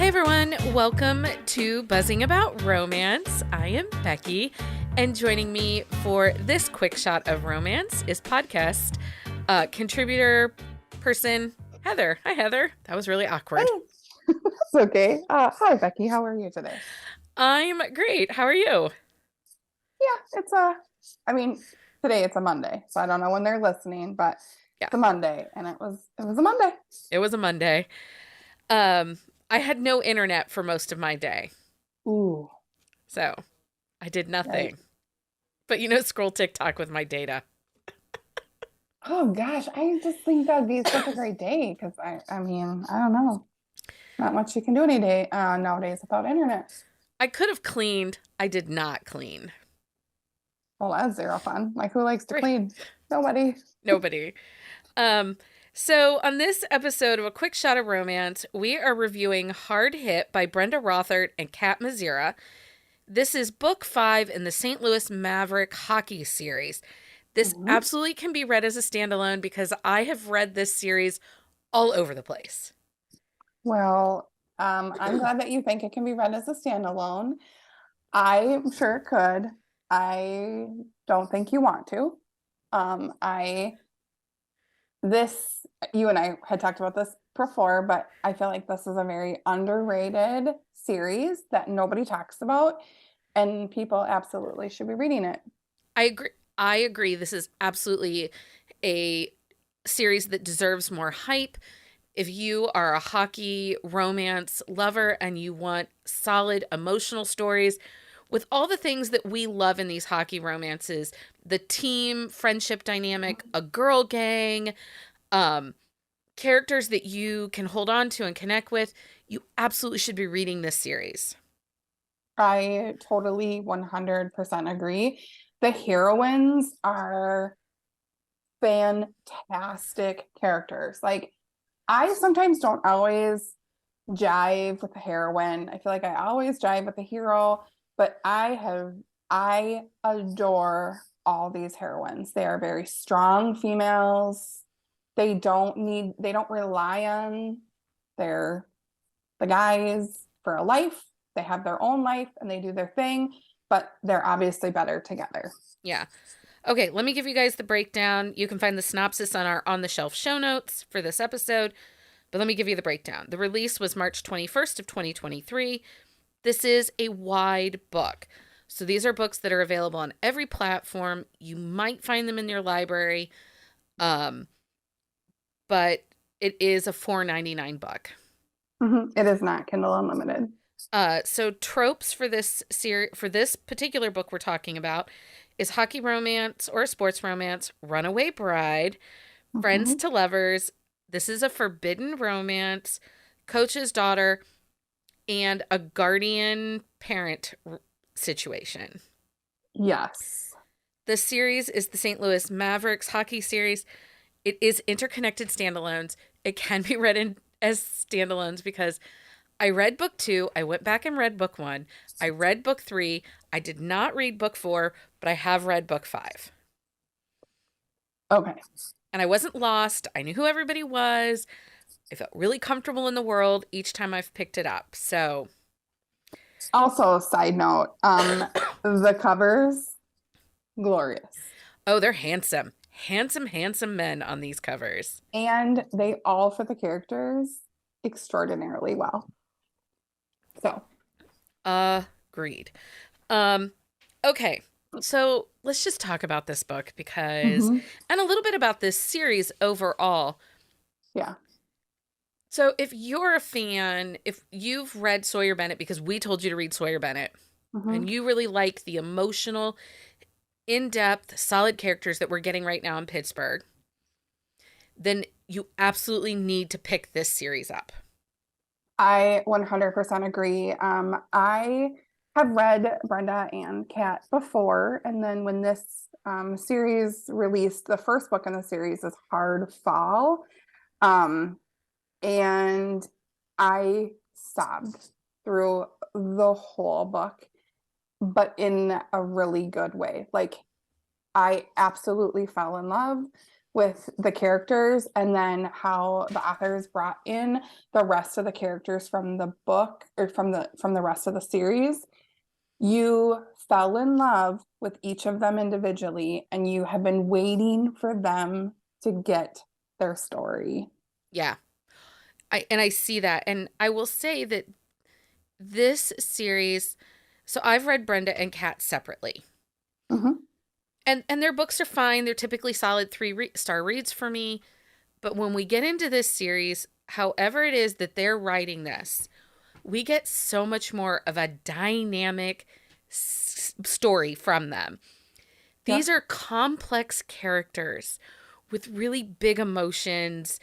Hey everyone, welcome to Buzzing About Romance. I am Becky, and joining me for this quick shot of romance is podcast contributor person Heather. Hi Heather. That was really awkward. That's okay. Hi, Becky. How are you today? I'm great. How are you? Yeah, today it's a Monday, so I don't know when they're listening, but Yeah, it's a Monday, and it was a Monday. it was a Monday. Um, I had no internet for most of my day, Ooh, so I did right. nothing. But scroll TikTok with my data. Oh gosh, I just think that'd be such a great day because I don't know, not much you can do any day nowadays without internet. I could have cleaned. I did not clean. Well, that's zero fun. Like, who likes to Right. clean? Nobody. Nobody. Um, so on this episode of A Quick Shot of Romance, we are reviewing Hard Hit by Brenda Rothert and Mizera. This is book 5 in the St. Louis Maverick hockey series. This Mhm. absolutely can be read as a standalone because I have read this series all over the place. Well, I'm glad that you think it can be read as a standalone. I'm sure it could. I don't think you want to. I this you and I had talked about this before, but I feel like this is a very underrated series that nobody talks about, and people absolutely should be reading it. I agree. I agree. This is absolutely a series that deserves more hype. If you are a hockey romance lover and you want solid emotional stories with all the things that we love in these hockey romances, the team friendship dynamic, a girl gang, um, characters that you can hold on to and connect with, you absolutely should be reading this series. I totally 100% agree. The heroines are fantastic characters. Like, I sometimes don't always jive with the heroine. I feel like I always jive with the hero, but I adore all these heroines. They are very strong females. They don't rely on their the guys for a life. They have their own life and they do their thing, but they're obviously better together. Yeah. Okay, let me give you guys the breakdown. You can find the synopsis on our on the shelf show notes for this episode, but let me give you the breakdown. The release was March 21st of 2023. This is a wide book. So these are books that are available on every platform. You might find them in your library, um, but it is a $4.99 book. It is not Kindle Unlimited. So tropes for this series, for this particular book we're talking about, is hockey romance or a sports romance, runaway bride, friends Mhm. to lovers. This is a forbidden romance, coach's daughter, and a guardian parent situation. Yes. The series is the St. Louis Mavericks hockey series. It is interconnected standalones. It can be read in as standalones because I read book 2, I went back and read book 1, I read book 3, I did not read book 4, but I have read book 5. Okay. And I wasn't lost. I knew who everybody was. I felt really comfortable in the world each time I've picked it up. So, Also, side note, the covers, glorious. oh, they're handsome. Handsome, handsome men on these covers. And they all fit the characters extraordinarily well. So, Agreed. Um, okay. So let's just talk about this book because, mhm. and a little bit about this series overall. Yeah. So if you're a fan, if you've read Sawyer Bennett because we told you to read Sawyer Bennett, Mhm. and you really like the emotional, in-depth, solid characters that we're getting right now in Pittsburgh, then you absolutely need to pick this series up. I 100% agree. I have read Brenda and Kat before, and then when this series released, the first book in the series is Hard Fall. Um, and I sobbed through the whole book, but in a really good way. Like, I absolutely fell in love. with the characters, and then how the authors brought in the rest of the characters from the book, or from the rest of the series, you fell in love with each of them individually, and you have been waiting for them to get their story. Yeah. I see that. And I will say that this series, so I've read Brenda and Kat separately. Mm-hmm. And their books are fine. They're typically solid star reads for me. But when we get into this series, however it is that they're writing this, we get so much more of a dynamic story from them. Yep. These are complex characters with really big emotions,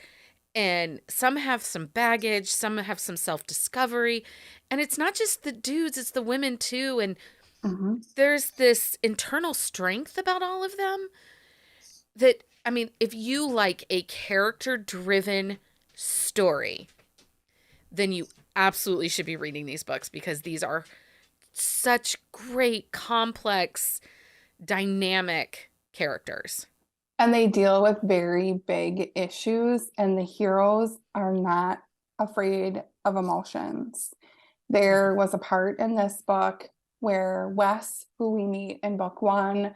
and some have some baggage, some have some self-discovery, and it's not just the dudes, it's the women too, and Mm-hmm. there's this internal strength about all of them that, I mean, if you like a character-driven story, then you absolutely should be reading these books, because these are such great, complex, dynamic characters. And they deal with very big issues, and the heroes are not afraid of emotions. There was a part in this book where Wes, who we meet in book one,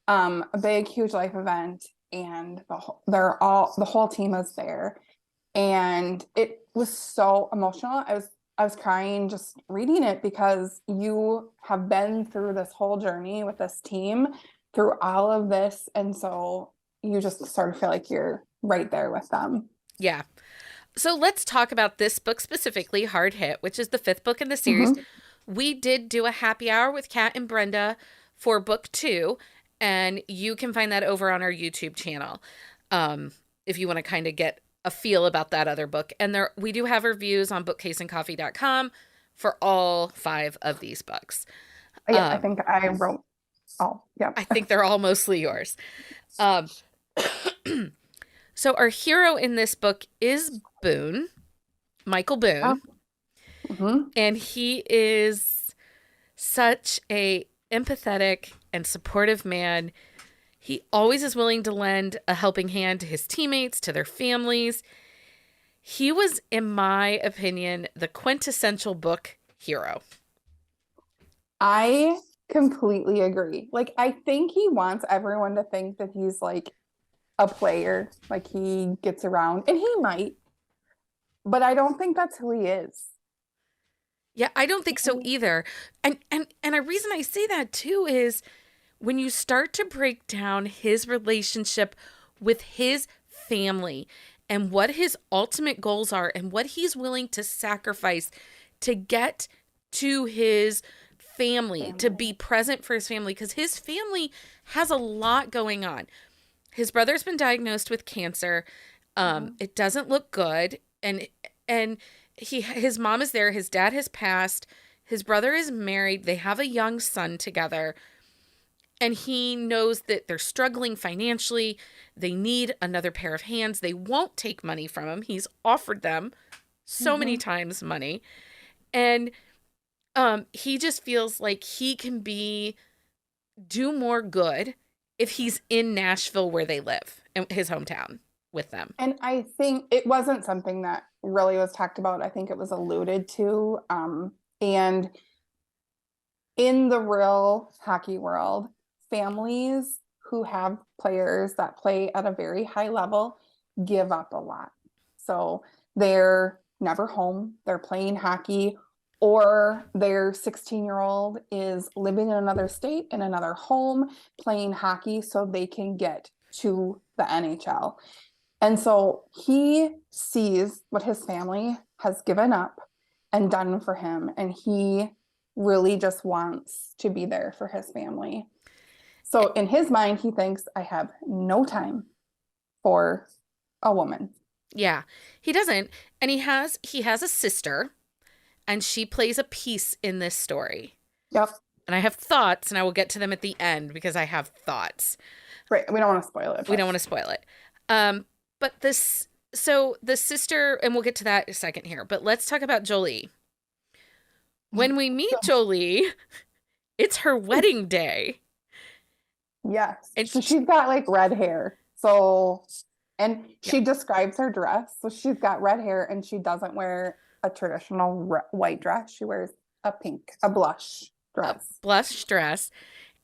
a big, huge life event, and the whole team is there, and it was so emotional. I was crying just reading it, because you have been through this whole journey with this team, through all of this, and so you just sort of feel like you're right there with them. Yeah. So let's talk about this book specifically, Hard Hit, which is the fifth book in the series. Mm-hmm. We did do a happy hour with Kat and Brenda for book two, and you can find that over on our YouTube channel, if you want to kind of get a feel about that other book. And we do have reviews on bookcaseandcoffee.com for all five of these books. Yeah, I think I wrote all. Yeah. I think they're all mostly yours. Um, so our hero in this book is Boone, Michael Oh. Boone, Mm-hmm. and he is such a empathetic and supportive man. He always is willing to lend a helping hand to his teammates, to their families. He was, in my opinion, the quintessential book hero. I completely agree. Like, I think he wants everyone to think that he's like a player, like he gets around, and he might, but I don't think that's who he is. Yeah, I don't think so either. And a reason I say that too is when you start to break down his relationship with his family and what his ultimate goals are and what he's willing to sacrifice to get to his family, to be present for his family, because his family has a lot going on. His brother's been diagnosed with cancer. Mhm. It doesn't look good, and his mom is there. His dad has passed. His brother is married. They have a young son together. And he knows that they're struggling financially. They need another pair of hands. They won't take money from him. He's offered them so many Mhm. times money. And he just feels like he can do more good if he's in Nashville where they live, in his hometown with them. And I think it wasn't something that really was talked about. I think it was alluded to. And in the real hockey world, families who have players that play at a very high level give up a lot. So they're never home, they're playing hockey, or their 16-year-old is living in another state, in another home, playing hockey so they can get to the NHL. And so he sees what his family has given up and done for him, and he really just wants to be there for his family. So in his mind, he thinks, I have no time for a woman. Yeah, he doesn't. And he has a sister, and she plays a piece in this story. Yep. And I have thoughts, and I will get to them at the end because I have thoughts. Right. We don't want to spoil it. We don't want to spoil it. But so the sister, and we'll get to that in a second here, but let's talk about Jolie. When we meet Jolie, it's her wedding day. Yes. And So she's got like red hair. So, and Yeah. she describes her dress. So she's got red hair and she doesn't wear a traditional white dress. She wears a blush A dress. blush dress.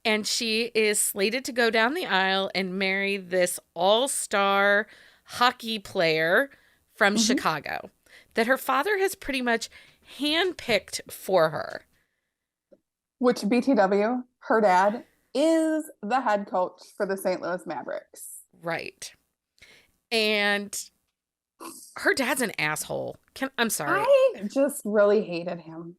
And she is slated to go down the aisle and marry this all-star hockey player from Mhm. Chicago that her father has pretty much handpicked for her. Which BTW, her dad is the head coach for the St. Louis Mavericks. Right. And her dad's an asshole. I'm sorry. I just really hated him.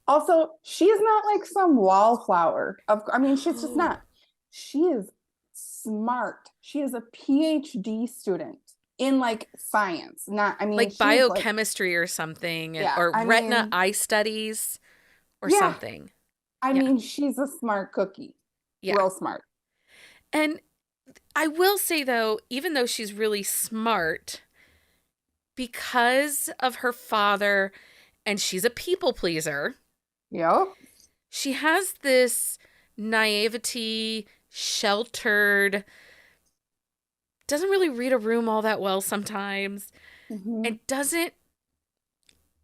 Also, she's not like some wallflower. I mean, she's just not. She is smart. She is a PhD student in like science. Not, I mean, Like she's like, biochemistry or something, yeah, or I retina mean, eye studies or yeah, something. I Yeah. mean, she's a smart cookie. Yeah. Real smart. And I will say, though, even though she's really smart, because of her father and she's a people pleaser, Yep. she has this naivety, sheltered, doesn't really read a room all that well sometimes, Hmm. and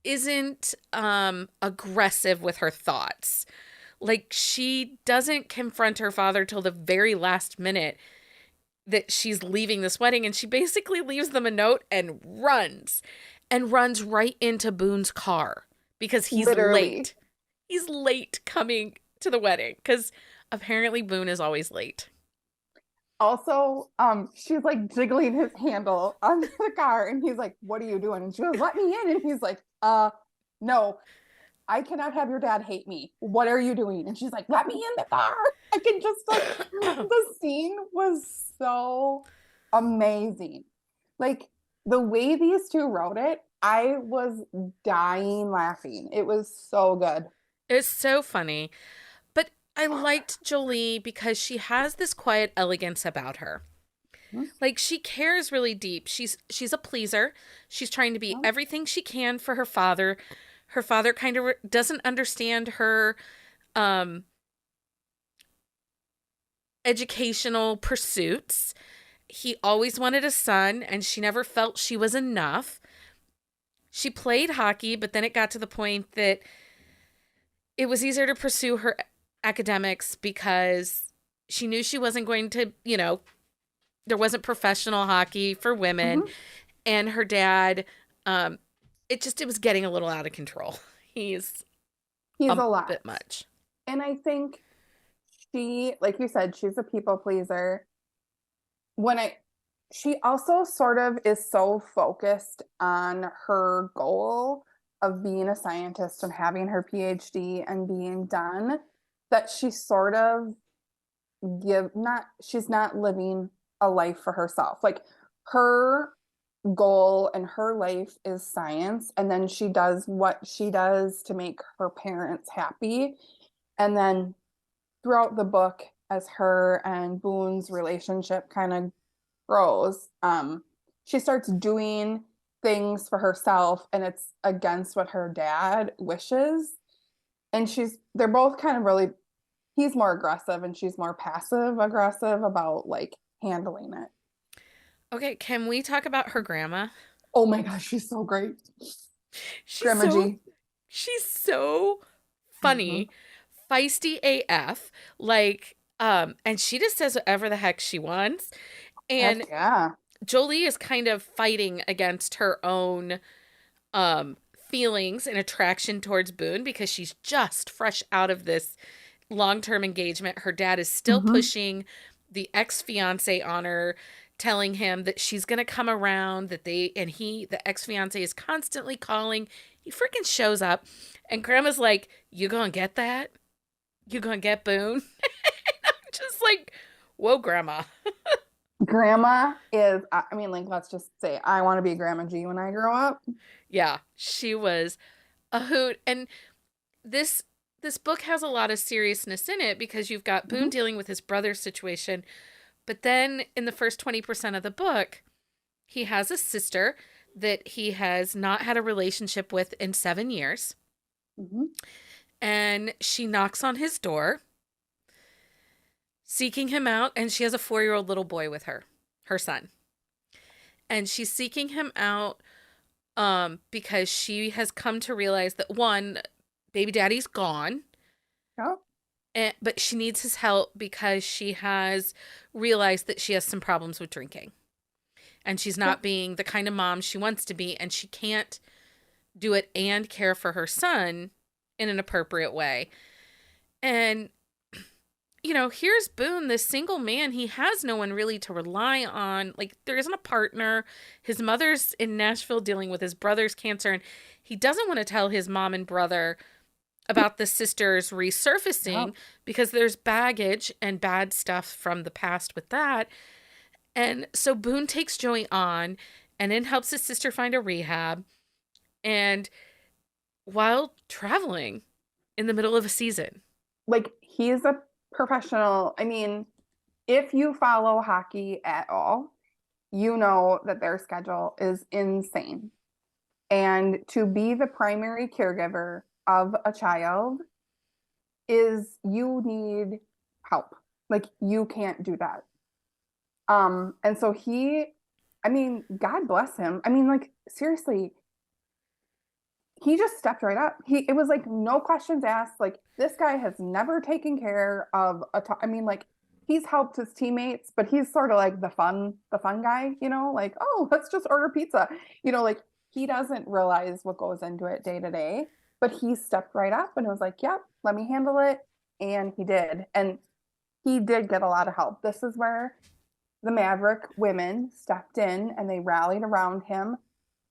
isn't aggressive with her thoughts. Like she doesn't confront her father till the very last minute that she's leaving this wedding, and she basically leaves them a note and runs right into Boone's car because he's Literally. late. He's late coming to the wedding because apparently Boone is always late. Also, she's like jiggling his handle on the car, and he's like, "What are you doing?" And she goes, "Let me in." And he's like, no, I cannot have your dad hate me. What are you doing?" And she's like, "Let me in the car." I can just like the scene was so amazing. Like the way these two wrote it, I was dying laughing. It was so good. It's so funny. But I liked Jolie because she has this quiet elegance about her. Like she cares really deep. She's a pleaser. She's trying to be everything she can for her father. Her father kind of doesn't understand her um educational pursuits. He always wanted a son and she never felt she was enough. She played hockey, but then it got to the point that it was easier to pursue her academics because she knew she wasn't going to, there wasn't professional hockey for women. Mhm. And her dad, um, it was getting a little out of control. He's He's a a lot. bit much. And I think like you said, she's a people pleaser. When I She also sort of is so focused on her goal of being a scientist and having her PhD and being done that she sort of she's not living a life for herself. Like her goal and her life is science, and then she does what she does to make her parents happy. And then throughout the book, as her and Boone's relationship kind of grows, she starts doing things for herself and it's against what her dad wishes. And they're both kind of really, he's more aggressive and she's more passive aggressive about like handling it. Okay, can we talk about her grandma? Oh my gosh, she's so great. She's Grandma so G. she's so Mhm. funny, feisty AF, and she just says whatever the heck she wants. And Heck yeah. Jolie is kind of fighting against her own feelings and attraction towards Boone because she's just fresh out of this long-term engagement. Her dad is still Hmm. pushing the ex-fiance on her, telling him that she's going to come around, the ex-fiance is constantly calling. He freaking shows up and grandma's like, "You going to get that? You going to get Boone?" I'm just like, "Whoa, grandma." Grandma is, I mean, like, let's just say, I want to be Grandma G when I grow up. Yeah, she was a hoot. And this this book has a lot of seriousness in it because you've got Boone Hmm. dealing with his brother's situation, but then in the first 20% of the book, he has a sister that he has not had a relationship with in 7 years, Hmm. and she knocks on his door seeking him out, and she has a 4-year-old little boy with her. her son. And she's seeking him out because she has come to realize that one, baby daddy's gone, Yeah. but she needs his help because she has realized that she has some problems with drinking. And she's Yeah. not being the kind of mom she wants to be, and she can't do it and care for her son in an appropriate way. And here's Boone, this single man. He has no one really to rely on. Like, there isn't a partner. His mother's in Nashville dealing with his brother's cancer, and he doesn't want to tell his mom and brother about the sisters Yeah. resurfacing because there's baggage and bad stuff from the past with that. And so Boone takes Joey on and then helps his sister find a rehab. And while traveling in the middle of a season. Like, he's a professional. I mean, if you follow hockey at all, you know that their schedule is insane. And to be the primary caregiver of a child is, you need help. Like, you can't do that. And so I mean, God bless him. I mean, like, seriously, he just stepped right up. It was like no questions asked. Like, this guy has never taken care of I mean, like, he's helped his teammates, but he's sort of like the fun guy, like, oh, let's just order pizza. Like, he doesn't realize what goes into it day to day, but he stepped right up and was like, yep, let me handle it. And he did. And he did get a lot of help. This is where the Maverick women stepped in and they rallied around him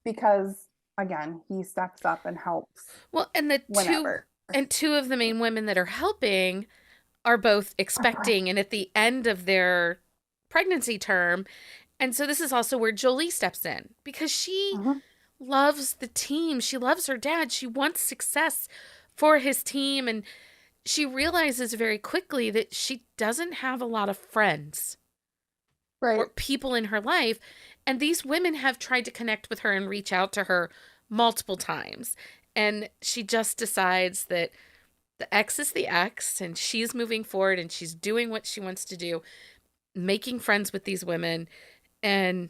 because, again, he steps up and helps Well, and the whenever. two of the main women that are helping are both expecting and at the end of their pregnancy term. And so this is also where Jolie steps in because she loves the team. She loves her dad. She wants success for his team. And she realizes very quickly that she doesn't have a lot of friends or people in her life. And these women have tried to connect with her and reach out to her multiple times. And she just decides that the X is the X and she's moving forward and she's doing what she wants to do, making friends with these women. And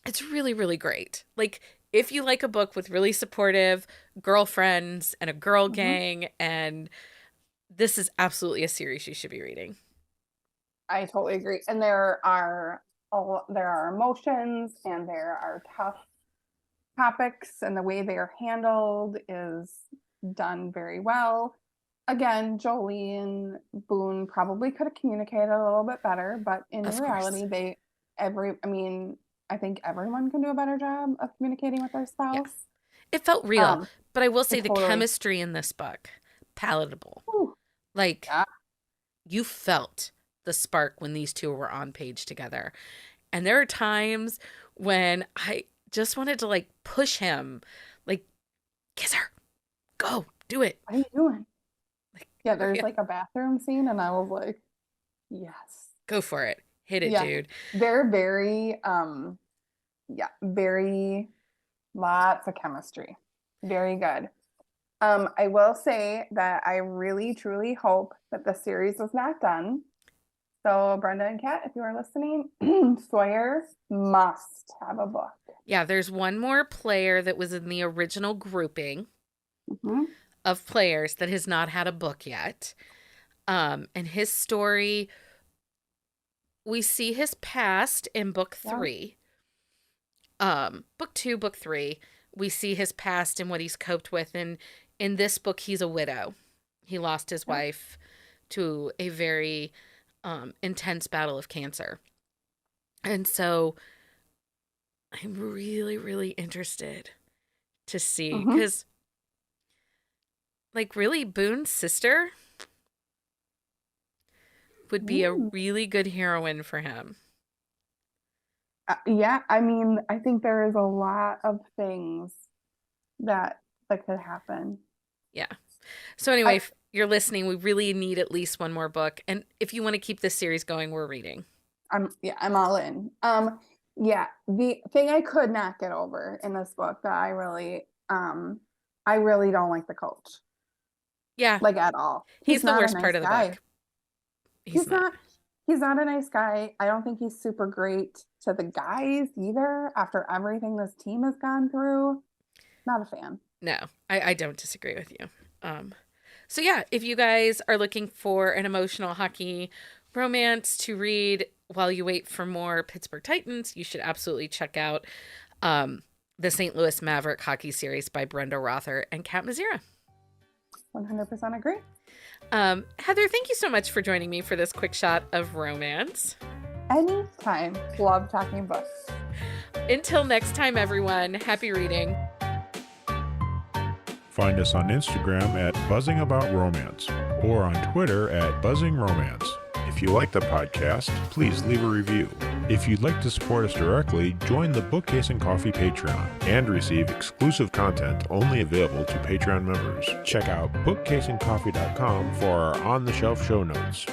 it's really, really great. Like, if you like a book with really supportive girlfriends and a girl gang, and this is absolutely a series you should be reading. I totally agree. And there are emotions and there are tough topics, and the way they are handled is done very well. Again, Jolie and Boone probably could have communicated a little bit better, but in Of reality, course. I mean, I think everyone can do a better job of communicating with their Yeah. spouse. It felt real, but I will say the Totally. chemistry in this book, palatable. Ooh, Like, yeah. you felt the spark when these two were on page together. And there are times when I just wanted to like push him, like, kiss her, go, do it. What are you doing? Like, Yeah, there's like a bathroom scene, and I was like, yes. go for it. Hit it, Yeah. dude. They're very, very lots of chemistry. Very good. I will say that I really, truly hope that the series was not done. So, Brenda and Kat, if you are listening, Sawyer must have a book. Yeah, there's one more player that was in the original grouping Mm-hmm. of players that has not had a book yet. And his story, we see his past in book 3. Book 2, book 3, we see his past and what he's coped with. And in this book, he's a widow. He lost his wife to a very intense battle of cancer. And so I'm really, really interested to see because, like, really, Boone's sister would be a really good heroine for him. Yeah, I mean, I think there is a lot of things that could happen. Yeah. So anyway, if you're listening, we really need at least one more book. And if you want to keep this series going, we're reading. I'm all in. Yeah, the thing I could not get over in this book that I really don't like the coach. Yeah. Like, at all. He's the not worst a nice part of the guy. book. He's not. he's not a nice guy. I don't think he's super great to the guys either after everything this team has gone through. Not a fan. No, I don't disagree with you. So yeah, if you guys are looking for an emotional hockey romance to read while you wait for more Pittsburgh Titans, you should absolutely check out the St. Louis Maverick hockey series by Brenda Rothert and Kat Mizera. 100% agree. Heather, thank you so much for joining me for this quick shot of romance. Anytime. Love talking books. Until next time, everyone, happy reading. Find us on Instagram at Buzzing About Romance or on Twitter at Buzzing Romance. If you like the podcast, please leave a review. If you'd like to support us directly, join the Bookcase and Coffee Patreon and receive exclusive content only available to Patreon members. Check out bookcaseandcoffee.com for our on-the-shelf show notes.